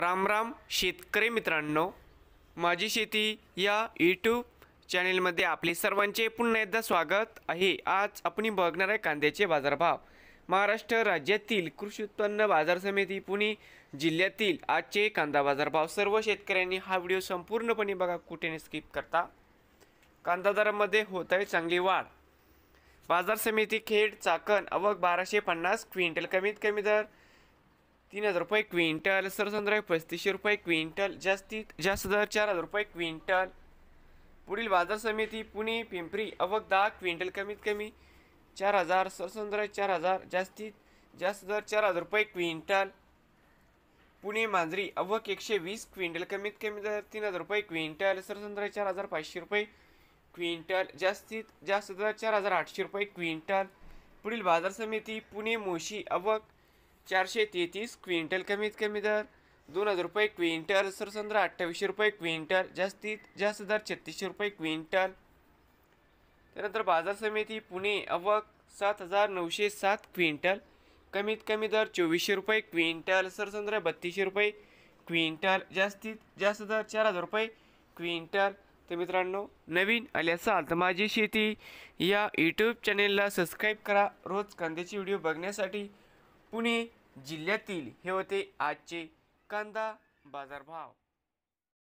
राम राम शेतकरी मित्रांनो, माझी शेती या यूट्यूब चॅनेलमध्ये आपले सर्वांचे पुन्हा एकदा स्वागत आहे। आज आपण बघणार आहे कांद्याचे बाजारभाव। महाराष्ट्र राज्यातील कृषी उत्पन्न बाजार समिती पुणे जिल्ह्यातील आजचे कांदा बाजारभाव। सर्व शेतकऱ्यांनी हा व्हिडिओ संपूर्णपणे बघा, कुठे स्किप करता। कांदा दरामध्ये होत आहे चांगली वाढ। बाजार समिती खेड चाकण आवक 1250 क्विंटल, कमीत कमी दर 3000 रुपये क्विंटल, सरसंद्राय 3500 रुपये क्विंटल, जास्तीत जास्त दर 4000 रुपये क्विंटल। पुढील बाजार समिती पुणे पिंपरी आवक 10 क्विंटल, कमीत कमी 4000, सरसंद्राय 4000, जास्तीत जास्त दर 4000 रुपये क्विंटल। पुणे मांजरी आवक 120 क्विंटल, कमीत कमी दर 3000 रुपये क्विंटल, सरसंद्राय 4500 रुपये क्विंटल, जास्तीत जास्त दर 4800 रुपये क्विंटल। पुढील बाजार समिती पुणे मोशी आवक 433 क्विंटल, कमीत कमी दर 2000 रुपये क्विंटल, सरसंद्रा 2800 रुपये क्विंटल, जास्तीत जास्त दर 3600 रुपये क्विंटल। त्यानंतर बाजार समिती पुणे आवक 7907 क्विंटल, कमीत कमी दर 2400 रुपये क्विंटल, सरसंद्रा 3200 रुपये क्विंटल, जास्तीत जास्त दर 4000 रुपये क्विंटल। तर मित्रांनो, नवीन आले असाल तर माझी शेती या यूट्यूब चॅनेलला सबस्क्राईब करा। रोज कांद्याची व्हिडिओ बघण्यासाठी। पुणे जिल्ह्यातील हे होते आजचे कांदा बाजारभाव।